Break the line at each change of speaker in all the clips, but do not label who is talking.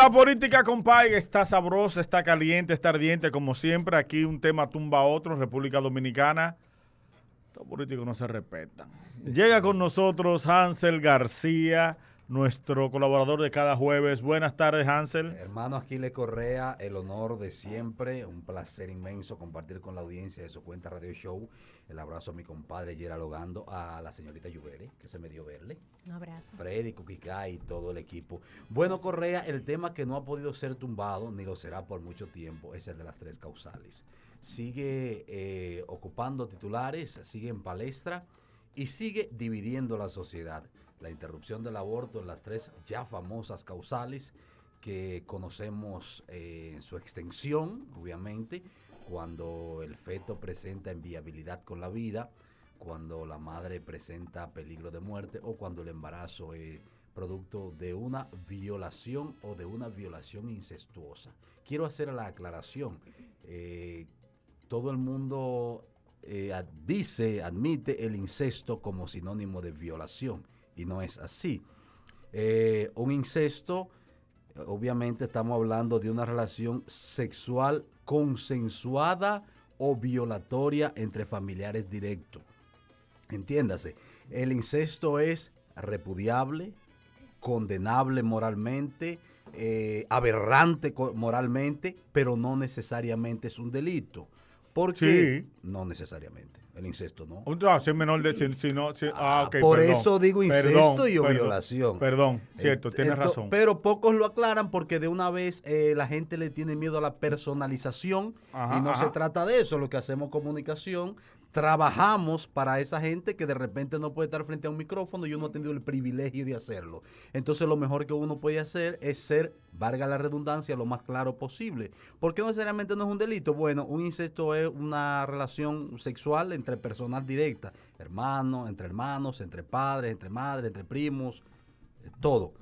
La política, compadre, está sabrosa, está caliente, está ardiente, como siempre. Aquí un tema tumba a otro en República Dominicana. Los políticos no se respetan. Llega con nosotros Hansel García, nuestro colaborador de cada jueves. Buenas tardes, Hansel.
Hermano Aquiles Correa, el honor de siempre, un placer inmenso compartir con la audiencia de su cuenta Radio Show. El abrazo a mi compadre Gerald Ogando, a la señorita Yubere, que se me dio verle.
Un abrazo.
Freddy, Cuquicá y todo el equipo. Bueno, Correa, el tema que no ha podido ser tumbado, ni lo será por mucho tiempo, es el de las tres causales. Sigue ocupando titulares, sigue en palestra y sigue dividiendo la sociedad. La interrupción del aborto en las tres ya famosas causales que conocemos en su extensión, obviamente, cuando el feto presenta inviabilidad con la vida, cuando la madre presenta peligro de muerte o cuando el embarazo es producto de una violación o de una violación incestuosa. Quiero hacer la aclaración. Todo el mundo admite el incesto como sinónimo de violación. Y no es así. Un incesto, obviamente estamos hablando de una relación sexual consensuada o violatoria entre familiares directos. Entiéndase, el incesto es repudiable, condenable moralmente, aberrante moralmente, pero no necesariamente es un delito. ¿Por qué? Sí. No necesariamente. El incesto no.
Si es menor de... okay,
por perdón, eso digo incesto y violación.
Perdón, cierto, tienes razón.
Pero pocos lo aclaran porque de una vez la gente le tiene miedo a la personalización y no se trata de eso. Lo que hacemos comunicación, trabajamos para esa gente que de repente no puede estar frente a un micrófono y uno ha tenido el privilegio de hacerlo. Entonces lo mejor que uno puede hacer es ser, valga la redundancia, lo más claro posible. ¿Por qué necesariamente no es un delito? Bueno, un incesto es una relación sexual entre personas directas, hermanos, entre padres, entre madres, entre primos, todo.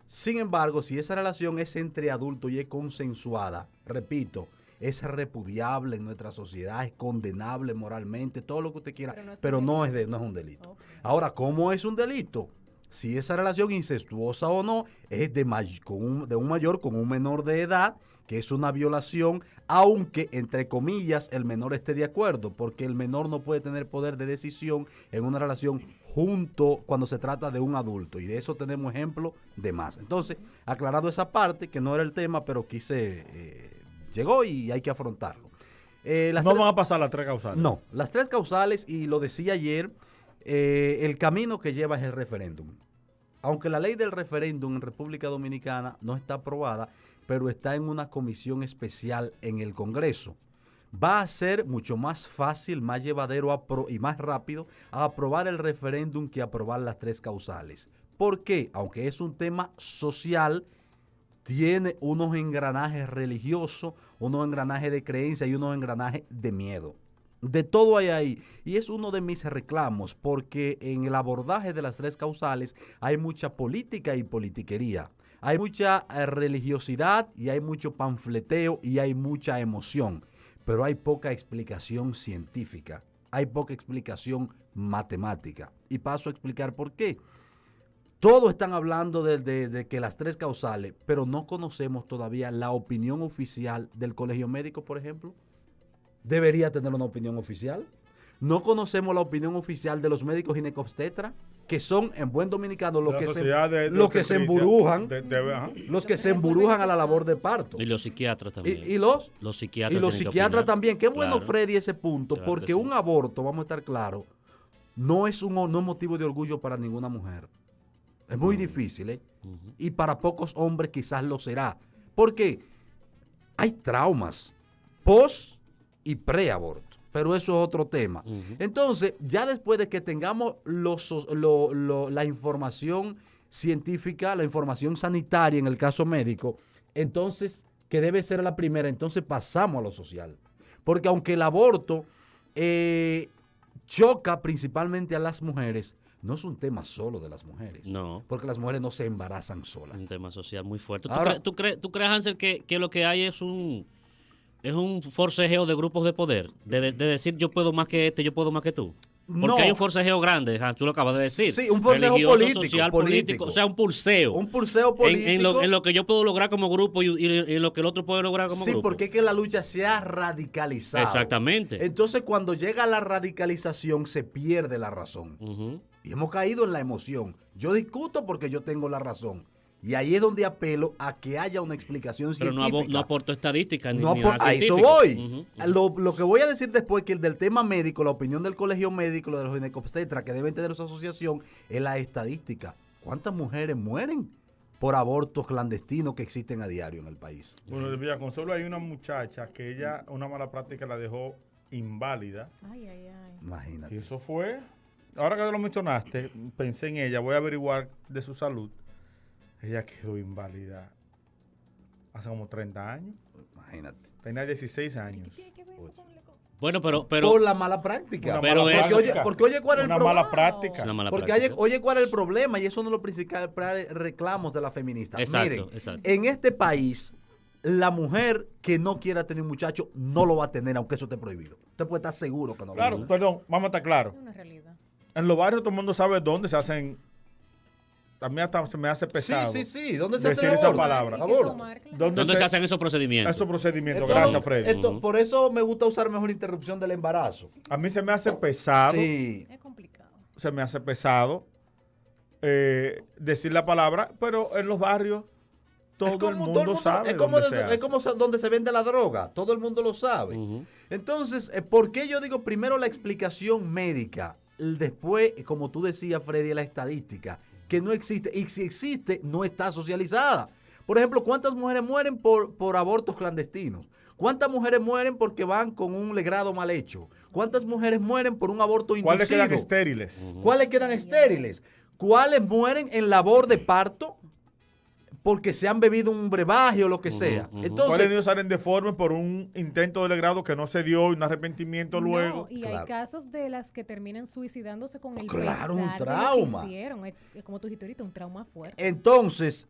Sin embargo, si esa relación es entre adultos y es consensuada, repito, es repudiable en nuestra sociedad, es condenable moralmente, todo lo que usted quiera, pero no es un delito. Okay. Ahora, ¿cómo es un delito? Si esa relación incestuosa o no es de un mayor con un menor de edad, que es una violación, aunque, entre comillas, el menor esté de acuerdo, porque el menor no puede tener poder de decisión en una relación junto cuando se trata de un adulto, y de eso tenemos ejemplo de más. Entonces, aclarado esa parte, que no era el tema, pero llegó y hay que afrontarlo.
No van a pasar las tres causales.
No, las tres causales, y lo decía ayer, el camino que lleva es el referéndum. Aunque la ley del referéndum en República Dominicana no está aprobada, pero está en una comisión especial en el Congreso. Va a ser mucho más fácil, más llevadero y más rápido a aprobar el referéndum que aprobar las tres causales. ¿Por qué? Aunque es un tema social, tiene unos engranajes religiosos, unos engranajes de creencia y unos engranajes de miedo. De todo hay ahí. Y es uno de mis reclamos, porque en el abordaje de las tres causales hay mucha política y politiquería. Hay mucha religiosidad y hay mucho panfleteo y hay mucha emoción. Pero hay poca explicación científica. Hay poca explicación matemática. Y paso a explicar por qué. Todos están hablando de que las tres causales, pero no conocemos todavía la opinión oficial del Colegio Médico, por ejemplo. Debería tener una opinión oficial. No conocemos la opinión oficial de los médicos ginecobstetras, que son, en buen dominicano, los que se emburujan, los que se emburujan a la labor de parto.
Y los psiquiatras también.
Y los psiquiatras también. Qué bueno, claro, Freddy, ese punto, claro, porque un aborto, vamos a estar claros, no es motivo de orgullo para ninguna mujer. Es muy difícil, ¿eh? Y para pocos hombres quizás lo será. Porque hay traumas post y preaborto. Pero eso es otro tema. Entonces, ya después de que tengamos la información científica, la información sanitaria en el caso médico, entonces, que debe ser la primera, entonces pasamos a lo social. Porque aunque el aborto choca principalmente a las mujeres, no es un tema solo de las mujeres.
No.
Porque las mujeres no se embarazan solas.
Un tema social muy fuerte.
Ahora,
¿Tú crees, Hansel, que lo que hay es un forcejeo de grupos de poder? De decir yo puedo más que yo puedo más que tú. Porque
No.
hay un forcejeo grande, tú lo acabas de decir.
Sí, un forcejeo
Religioso,
político,
social,
político.
o sea, un pulseo.
Un pulseo político.
En lo que yo puedo lograr como grupo y en lo que el otro puede lograr como
Sí,
grupo.
porque es que la lucha se ha radicalizado.
Exactamente.
Entonces, cuando llega la radicalización, se pierde la razón.
Ujú.
Y hemos caído en la emoción. Yo discuto porque yo tengo la razón. Y ahí es donde apelo a que haya una explicación
Pero
científica.
no aporto estadísticas ni,
No
ni nada
a eso
científico.
voy.
Ujú.
Lo que voy a decir después, que el del tema médico, la opinión del colegio médico, lo de los ginecobstetras, que deben tener su asociación, es la estadística. ¿Cuántas mujeres mueren por abortos clandestinos que existen a diario en el país?
Bueno, de Villaconsuelo hay una muchacha que ella, una mala práctica la dejó inválida.
Ay, ay, ay.
Y
Imagínate.
eso fue, ahora que lo mencionaste, pensé en ella, voy a averiguar de su salud. Ella quedó inválida hace como 30 años.
Imagínate.
Tenía 16 años.
¿Tiene que ver eso
Pues,
con el
Bueno, pero
por la mala práctica.
Una
Pero
mala
es-
práctica.
porque oye, ¿cuál es el
Una
problema?
mala práctica.
es una mala
Porque
práctica.
oye, ¿cuál es el problema? Y eso es uno de los principales reclamos de la feminista.
Exacto,
Miren,
exacto.
en este país, la mujer que no quiera tener un muchacho no lo va a tener, aunque eso esté prohibido. Usted puede estar seguro que no lo va a
Claro,
tener.
perdón, vamos a estar claros.
Es una realidad.
En los barrios todo el mundo sabe dónde se hacen. También hasta se me hace pesado.
Sí. ¿Dónde se
decir
hace
esa
aborto?
palabra.
Hay que
Aborto.
tomar, claro.
¿Dónde
¿Dónde se hacen esos procedimientos?
Esos procedimientos?
Entonces,
Gracias, Freddy.
Ujú.
Por eso me gusta usar mejor interrupción del embarazo.
A mí se me hace pesado.
Sí.
Es complicado.
Se me hace pesado decir la palabra, pero en los barrios todo el mundo sabe
es como,
dónde se hace.
es como donde se vende la droga. Todo el mundo lo sabe.
Ujú.
Entonces, ¿por qué yo digo primero la explicación médica? Después, como tú decías, Freddy, la estadística, que no existe. Y si existe, no está socializada. Por ejemplo, ¿cuántas mujeres mueren por abortos clandestinos? ¿Cuántas mujeres mueren porque van con un legrado mal hecho? ¿Cuántas mujeres mueren por un aborto
¿Cuáles
inducido?
quedan estériles?
¿Cuáles quedan estériles? ¿Cuáles mueren en labor de parto porque se han bebido un brebaje o lo que sea?
ujú.
Entonces,
¿Cuáles niños salen deformes por un intento de legrado que no se dio y un arrepentimiento luego?
No, y
Claro.
hay casos de las que terminan suicidándose con el
Claro, un
pesar de lo que
trauma.
hicieron. Es como tú dijiste ahorita, un trauma fuerte.
Entonces,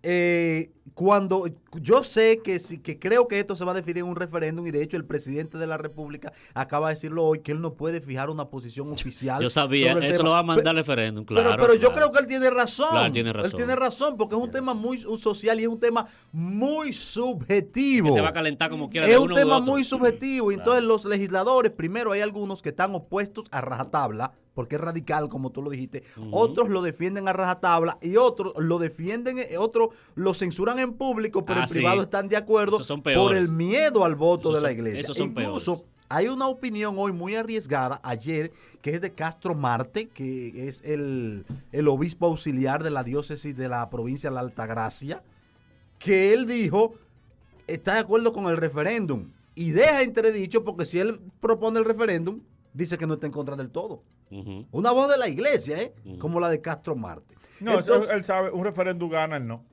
cuando yo sé que creo que esto se va a definir en un referéndum, y de hecho el presidente de la República acaba de decirlo hoy, que él no puede fijar una posición oficial.
Yo sabía,
sobre el
eso
tema.
lo va a mandar al referéndum,
Pero,
claro.
pero yo
claro.
creo que él tiene razón.
Claro, tiene razón.
Él tiene razón, porque es un tema muy social y es un tema muy subjetivo.
Que se va a calentar como quiera.
Es
de
un
uno u
tema
otro.
muy subjetivo. Y
Claro.
entonces los legisladores, primero hay algunos que están opuestos a rajatabla, porque es radical, como tú lo dijiste. Otros lo defienden a rajatabla y otros lo defienden, otros lo censuran en público, pero en
Sí.
privado están de acuerdo
Esos son
por
peores.
el miedo al voto
Esos
de la
son-
iglesia.
esos son
Incluso
peores.
hay una opinión hoy muy arriesgada ayer, que es de Castro Marte, que es el obispo auxiliar de la diócesis de la provincia de la Altagracia, que él dijo está de acuerdo con el referéndum y deja entredicho, porque si él propone el referéndum, dice que no está en contra del todo.
Ujú.
Una voz de la iglesia,
Ujú.
como la de Castro Marte.
No,
Entonces,
él sabe, un referéndum gana, él no.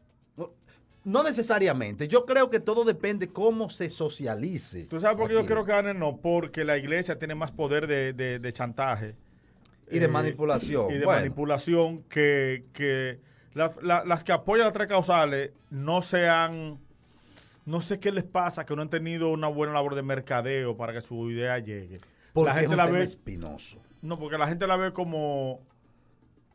no necesariamente. Yo creo que todo depende cómo se socialice.
¿Tú sabes por qué yo
aquí.
creo que gana él no? Porque la iglesia tiene más poder de chantaje.
Y de manipulación.
Y de
Bueno.
manipulación que las que apoyan las tres causales no sean... No sé qué les pasa, que no han tenido una buena labor de mercadeo para que su idea llegue.
Porque
la
es
gente
un
la
tema
ve...
espinoso.
No, porque la gente la ve como...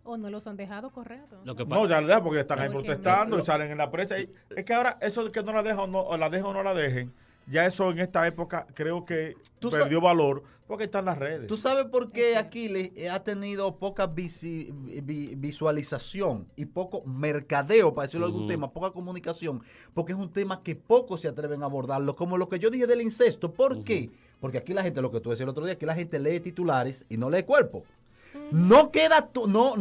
O no los han dejado correr.
Lo que
No, ya la dejan porque están ahí
Porque
protestando
no.
y salen en la prensa. Y es que ahora eso de que no la dejan o la dejan o no la dejen, ya eso en esta época creo que
Tú
perdió valor porque están las redes.
¿Tú sabes por qué Aquiles ha tenido poca visualización y poco mercadeo, para decirlo de algún
Ujú.
tema, poca comunicación? Porque es un tema que pocos se atreven a abordarlo, como lo que yo dije del incesto. ¿Por qué? Porque aquí la gente, lo que tú decías el otro día, aquí la gente lee titulares y no lee cuerpo. No queda tú, no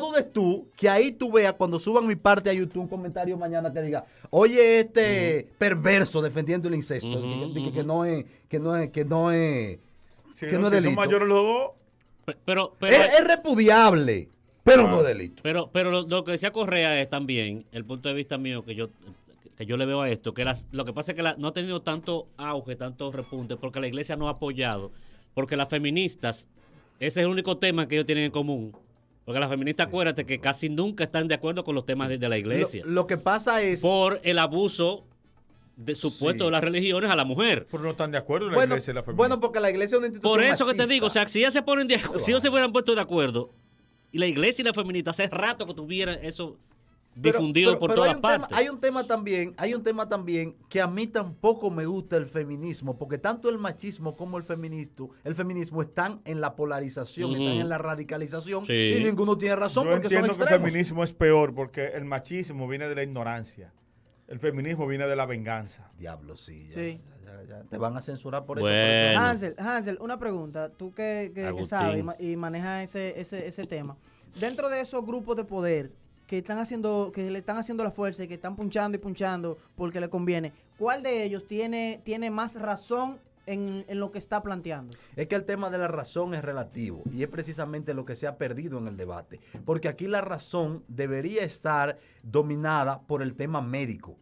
dudes tú que ahí tú veas cuando suban mi parte a YouTube un comentario mañana que diga, oye, perverso defendiendo el incesto,
Ujú,
que no es, que no es, que no es,
si
que no es
si son
delito.
mayores los dos,
Pero,
Es repudiable, pero no es delito.
pero lo que decía Correa es también, el punto de vista mío que yo le veo a esto, que lo que pasa es que no ha tenido tanto auge, tanto repunte, porque la iglesia no ha apoyado, porque las feministas, ese es el único tema que ellos tienen en común. Porque las feministas, acuérdate que casi nunca están de acuerdo con los temas de la iglesia.
Lo que pasa es...
Por el abuso de supuesto
Sí.
de las religiones a la mujer.
Pero no están de acuerdo la
Bueno,
iglesia y la feminista.
bueno, porque la iglesia es una institución
Por eso que te
machista.
digo, o sea, si ellas se ponen de acuerdo, si ellos se hubieran puesto de acuerdo, y la iglesia y la feminista hace rato que tuvieran eso difundido por
pero
todas partes.
hay un tema también que a mí tampoco me gusta el feminismo, porque tanto el machismo como el feminismo están en la polarización,
Ujú.
están en la radicalización,
Sí.
y ninguno tiene razón
Yo
porque son
entiendo que el
extremos.
feminismo es peor porque el machismo viene de la ignorancia. El feminismo viene de la venganza.
Diablo, sí.
Sí.
Ya. Te van a censurar por
Bueno.
eso.
Hansel, una pregunta. Tú que
Agustín.
sabes y manejas ese tema. Dentro de esos grupos de poder que le están haciendo la fuerza y que están punchando y punchando porque le conviene, ¿cuál de ellos tiene más razón en lo que está planteando?
Es que el tema de la razón es relativo y es precisamente lo que se ha perdido en el debate. Porque aquí la razón debería estar dominada por el tema médico.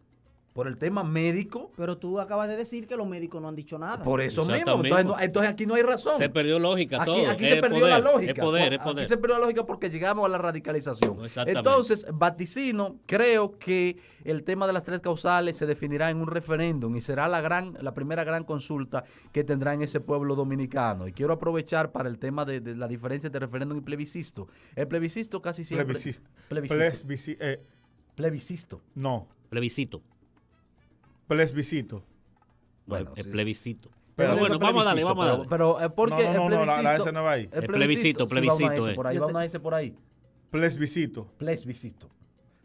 Por el tema médico,
Pero tú acabas de decir que los médicos no han dicho nada.
por eso mismo.
Exactamente.
Entonces aquí no hay razón.
Se perdió lógica todo.
Aquí
Es
se perdió
poder,
la lógica.
Es poder.
Aquí se perdió la lógica porque llegamos a la radicalización.
Exactamente.
Entonces, vaticino, creo que el tema de las 3 causales se definirá en un referéndum y será la primera gran consulta que tendrá en ese pueblo dominicano. Y quiero aprovechar para el tema de la diferencia entre referéndum y plebiscito. El plebiscito casi siempre... Plebiscito.
No,
Plebiscito.
plebiscito.
Bueno,
el
sí.
plebiscito.
Pero
Pero bueno, vamos a darle, vamos a darle.
Pero porque
No,
el plebiscito...
la S no va ahí.
El
plebiscito,
sí, va una
plebiscito,
S por ahí,
Yo
va
te-
una S por ahí.
Plebiscito.
Plebiscito.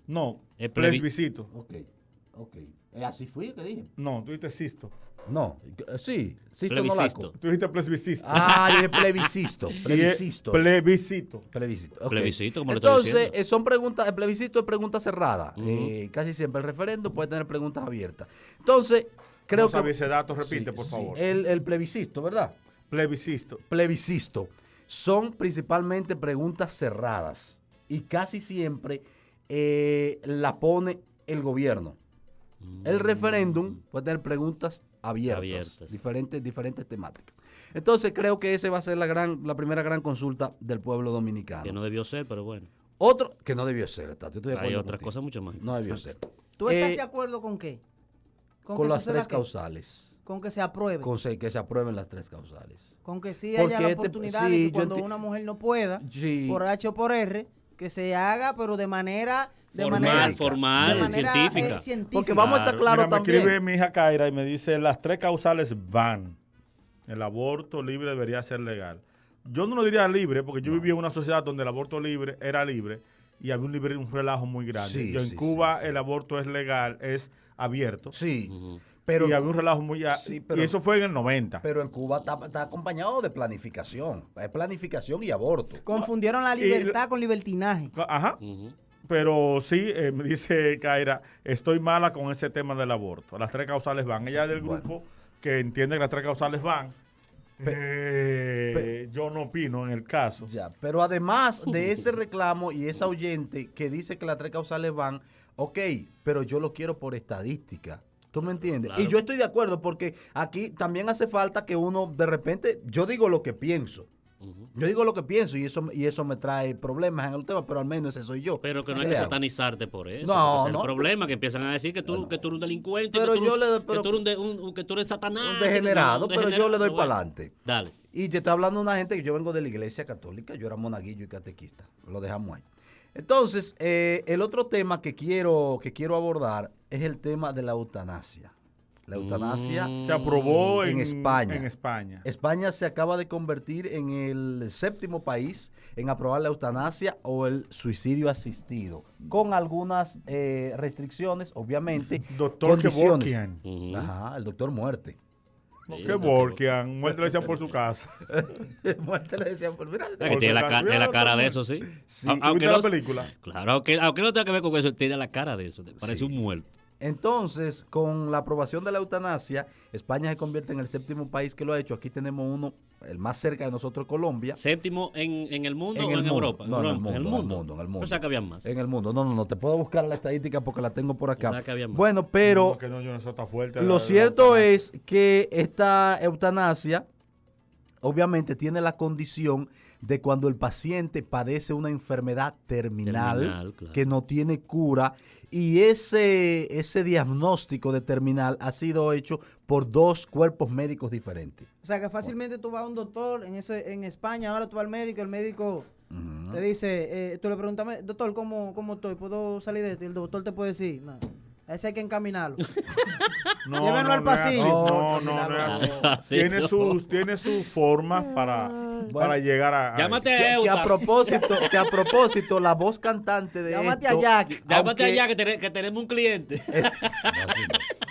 No,
El
plebiscito.
Ok. Así fui que dije.
No, tú dijiste cisto.
No, sí, Sisto
Plebiscito.
Nolaco.
Tú dijiste plebiscito.
Ah, dije plebiscito.
Y es
Plebiscito.
plebiscito.
Plebiscito. ok.
Plebiscito, como le estoy
Entonces,
diciendo.
son preguntas, el plebiscito es pregunta cerrada.
Ujú.
Casi siempre el referéndum puede tener preguntas abiertas. Entonces, creo
No sabía
que
ese dato, repite,
sí,
por
sí.
favor.
El plebiscito, ¿verdad?
Plebiscito.
Plebiscito son principalmente preguntas cerradas y casi siempre la pone el gobierno. El referéndum puede tener preguntas abiertas. Diferentes temáticas. Entonces creo que ese va a ser la primera gran consulta del pueblo dominicano.
Que no debió ser, pero bueno.
Otro que no debió ser, Tato, yo estoy de
Hay
acuerdo
otras
contigo.
cosas mucho más.
No debió ser.
¿Tú estás
Eh,
de acuerdo con qué?
Con
que
las
suceda
3
qué?
causales.
Con que se apruebe.
Que se aprueben las 3 causales.
Con que sí
Porque
haya la
este-
oportunidad
sí,
de que
yo
cuando
enti-
una mujer no pueda,
Sí.
por H o por R, que se haga, pero de manera
Formal,
de manera,
científica.
científica.
Porque vamos a estar
Claro,
claros
mira, me escribe
también.
mi hija Kaira y me dice, las 3 causales van. El aborto libre debería ser legal. Yo no lo diría libre, porque yo viví en una sociedad donde el aborto libre era libre y había un relajo muy grande.
Sí,
en
sí,
Cuba
sí, sí.
el aborto es legal, es abierto.
Sí,
Ujú.
pero,
y había un relajo muy...
Sí,
y eso fue en el 90.
pero en Cuba está acompañado de planificación. Es planificación y aborto.
Confundieron la
Y-
libertad con libertinaje.
Ajá.
Ujú.
Pero sí, me dice Kaira, estoy mala con ese tema del aborto. Las 3 causales van. Ella es del grupo que entiende que las 3 causales van. Yo no opino en el caso.
Ya, pero además de ese reclamo y esa oyente que dice que las 3 causales van, ok, pero yo lo quiero por estadística. ¿Tú me entiendes?
Claro.
Y yo estoy de acuerdo porque aquí también hace falta que uno de repente, yo digo lo que pienso.
Ujú.
Yo digo lo que pienso y eso me trae problemas en el tema, pero al menos ese soy yo.
Pero que no
¿Qué
hay
le
que
hago?
satanizarte por eso.
No,
Ese es
no,
el problema, que empiezan a decir que tú eres un delincuente,
Pero
que tú,
yo le-
que
pero-
tú eres que tú eres Satanás.
Un degenerado,
que
pero yo le doy
bueno,
para adelante.
Dale.
Y te estoy hablando de una gente que yo vengo de la iglesia católica, yo era monaguillo y catequista, lo dejamos ahí. Entonces, el otro tema que quiero abordar es el tema de la eutanasia. La eutanasia,
Se aprobó
En
en
España.
En España.
España se acaba de convertir en el 7º país en aprobar la eutanasia o el suicidio asistido, con algunas restricciones, obviamente.
Doctor
condiciones.
Kevorkian.
Ujú.
Ajá, el doctor muerte.
No,
Sí,
Kevorkian. Muerte le decían por su casa.
Muerte le decían, pues mira,
Que tiene tiene la cara de eso, sí.
Sí.
¿Viste la película?
Claro, aunque no tenga que ver con eso, tiene la cara de eso. Parece
Sí.
un muerto.
Entonces, con la aprobación de la eutanasia, España se convierte en el 7º país que lo ha hecho. Aquí tenemos uno, el más cerca de nosotros, Colombia.
¿Séptimo en el mundo
En
o
el
en
mundo.
Europa?
No, en el
Europa,
mundo, en el mundo.
Pensaba que había más.
En el mundo. No, te puedo buscar la estadística porque la tengo por acá.
Pensaba que había más.
Bueno, pero
No, que no, yo no, eso está fuerte.
lo cierto es que esta eutanasia obviamente tiene la condición de cuando el paciente padece una enfermedad terminal
Claro.
que no tiene cura, y ese diagnóstico de terminal ha sido hecho por 2 cuerpos médicos diferentes.
O sea que fácilmente tú vas a un doctor en España, ahora tú vas al médico, el médico te dice, tú le preguntas, doctor, ¿cómo estoy? ¿Puedo salir de esto? Y el doctor te puede decir, no, a ese hay que encaminarlo. Llévenlo al
no es así.
pasillo.
No es así. Tiene sus formas para llegar a
Llámate
eso.
a
Que a
Eusa.
propósito, la voz cantante de
Llámate
esto,
a Jack.
Llámate
aunque
allá que tenemos un cliente.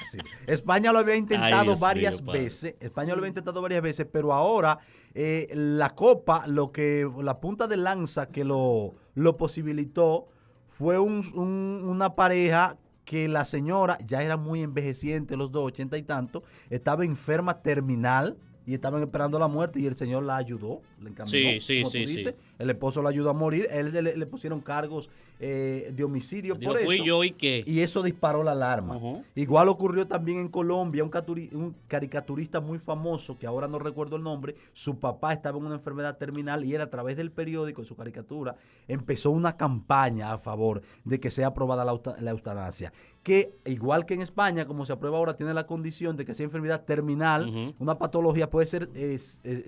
así. España lo había intentado
Ay, Dios
varias
mío, padre.
veces. España lo había intentado varias veces, pero ahora la Copa, la punta de lanza que lo posibilitó fue una pareja que la señora ya era muy envejeciente, los 80 y tanto, estaba enferma terminal y estaban esperando la muerte, y el señor la ayudó, le encaminó,
Sí,
como tú
sí.
dices. El esposo la ayudó a morir, él le pusieron cargos de homicidio
Digo,
por
fui
eso.
yo y qué.
Y eso disparó la alarma.
Ujú.
Igual ocurrió también en Colombia, un caricaturista muy famoso, que ahora no recuerdo el nombre, su papá estaba en una enfermedad terminal y él, a través del periódico, en su caricatura, empezó una campaña a favor de que sea aprobada la eutanasia. Que igual que en España, como se aprueba ahora, tiene la condición de que sea enfermedad terminal,
Ujú.
una patología, puede ser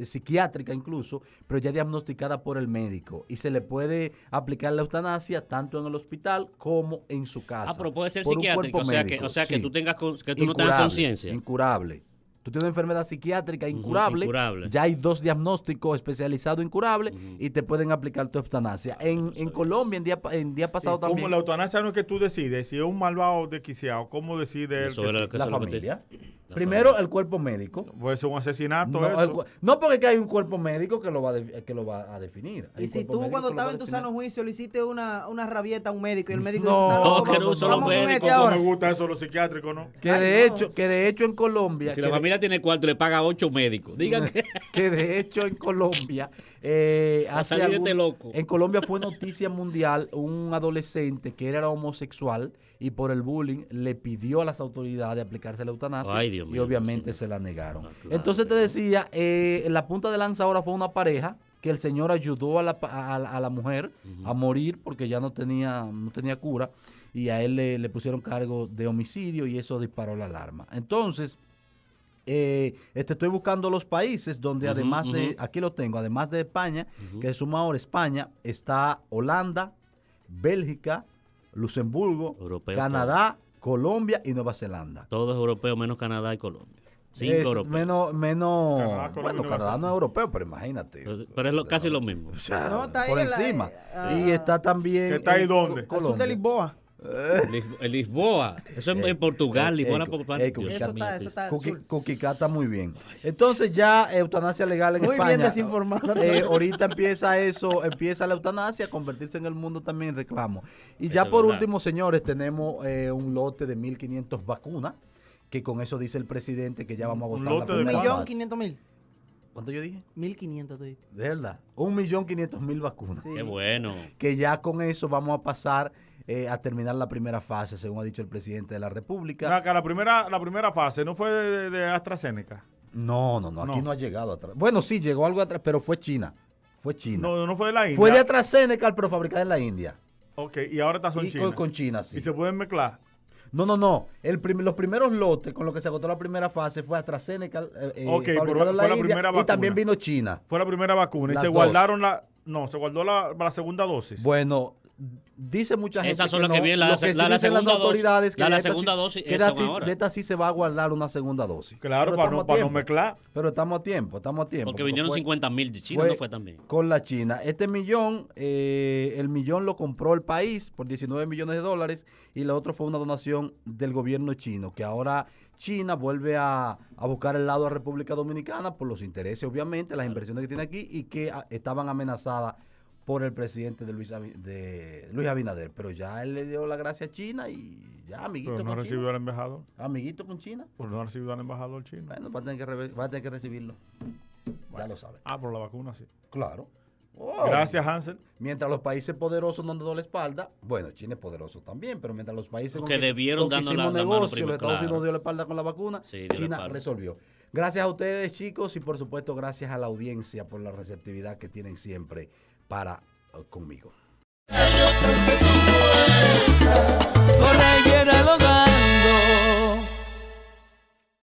psiquiátrica incluso, pero ya diagnosticada por el médico, y se le puede aplicar la eutanasia tanto en el hospital como en su casa.
Pero puede ser
por un
psiquiátrico,
cuerpo médico,
que
sí.
tú tengas que tú no tengas
Incurable,
conciencia.
Incurable. Tú tienes una enfermedad psiquiátrica incurable,
incurable.
ya hay 2 diagnósticos especializados incurables y te pueden aplicar tu eutanasia. En Colombia, en día pasado
Como
también,
la eutanasia no es que tú decides, si es un malvado desquiciado, ¿cómo decide él?
Eso
Que
era
sí?
lo que
la
eso es lo que
familia.
la
Primero,
familia.
el cuerpo médico.
Puede ser un asesinato
No,
eso.
no, porque que hay un cuerpo médico que lo va a definir. Hay
Y
un
si
cuerpo
tú
médico
cuando
que lo va
estabas
a
en tu
definir.
sano juicio le hiciste una rabieta a un médico y el médico
No,
dice, "Está loco,
que no
vamos
son los
con
médicos,
este
No
ahora".
me gusta eso, los psiquiátricos, ¿no?
Que
Ay,
de hecho en Colombia,
Si la familia tiene cuarto, le paga 8 médicos. Digan que
que de hecho en Colombia
salir de este loco.
en Colombia fue noticia mundial un adolescente que era homosexual y por el bullying le pidió a las autoridades aplicarse la eutanasia.
Ay, Dios
y
mío,
obviamente
sí.
se la negaron.
Ah, claro,
Entonces te
sí.
decía, la punta de lanza ahora fue una pareja que el señor ayudó a la mujer a morir porque ya no tenía cura, y a él le pusieron cargo de homicidio y eso disparó la alarma. Entonces, estoy buscando los países donde además de, aquí lo tengo, además de España, que suma ahora España, está Holanda, Bélgica, Luxemburgo,
Europeo,
Canadá, Colombia y Nueva Zelanda.
todos europeos menos Canadá y Colombia. 5
Es
europeos.
menos,
Canadá, Colombia y
bueno,
Nueva
Canadá
Zelanda.
no es europeo, pero imagínate.
Pero es casi lo mismo.
O sea,
No, está ahí
por
en la-
encima.
ah,
Y está también.
¿Está ahí dónde?
Al sur de Lisboa.
Lisboa. Eso es en Portugal. Lisboa.
Eso está al sur.
Coquicá está muy bien. Entonces ya eutanasia legal en
Muy
España.
bien desinformado.
Ahorita empieza la eutanasia a convertirse en el mundo también en reclamo. Y ya
Eso es
por
verdad.
último, señores, tenemos un lote de 1.500 vacunas, que con eso dice el presidente que ya vamos a
Un
votar la
lote de
primera
cuántas?
fase.
1.500.000.
¿Cuánto yo dije?
1.500 tú dices.
De verdad. 1.500.000 vacunas.
Sí.
Qué bueno.
Que ya con eso vamos a pasar a terminar la primera fase, según ha dicho el presidente de la República.
Acá, la primera fase no fue de AstraZeneca.
No, aquí no ha llegado atrás. Bueno, sí, llegó algo atrás, pero fue China. Fue China.
No fue de la India.
Fue de AstraZeneca, pero fabricada en la India.
Ok, y ahora está son
Y
China.
con China, sí.
Y se pueden mezclar.
No. Los primeros lotes con los que se agotó la primera fase fue AstraZeneca,
Ok, pero
fabricado en
fue la
India,
primera
y
vacuna.
también vino China.
Fue la primera vacuna. Y
Las
se
dos.
guardaron se guardó la segunda dosis.
Bueno, dice mucha gente
Esas son las que
no.
vienen,
Lo
la
que sí
segunda
dicen las
dosis.
autoridades que
La
de esta
segunda
sí-
dosis
que
son ahora.
de esta sí se va a guardar una segunda dosis.
Claro,
Pero
para
estamos
no
a tiempo.
mezclar.
Pero estamos a tiempo.
Porque vinieron
fue-
50.000 de China, no fue también.
Con la China. Este millón, el millón lo compró el país por 19 millones de dólares y la otra fue una donación del gobierno chino, que ahora China vuelve a buscar el lado de República Dominicana por los intereses, obviamente, las inversiones que tiene aquí y que estaban amenazadas por el presidente de Luis Abinader. Pero ya él le dio la gracia a China y ya, amiguito
Pero no
con
recibió
China.
al embajador.
Amiguito con China.
Pero no recibió al embajador chino.
Bueno, va a tener que recibirlo. Ya lo sabe.
Por la vacuna, sí.
Claro.
Gracias, Hansel.
Mientras los países poderosos no han dado la espalda, bueno, China es poderoso también, pero mientras los países
Que debieron
con que
darnos
hicimos
la mano
negocio,
primero,
los Estados
claro.
Unidos dio la espalda con la vacuna,
Sí, dio la
China
espalda.
resolvió. Gracias a ustedes, chicos, y por supuesto gracias a la audiencia por la receptividad que tienen siempre para conmigo.
Corre y viene al hogar.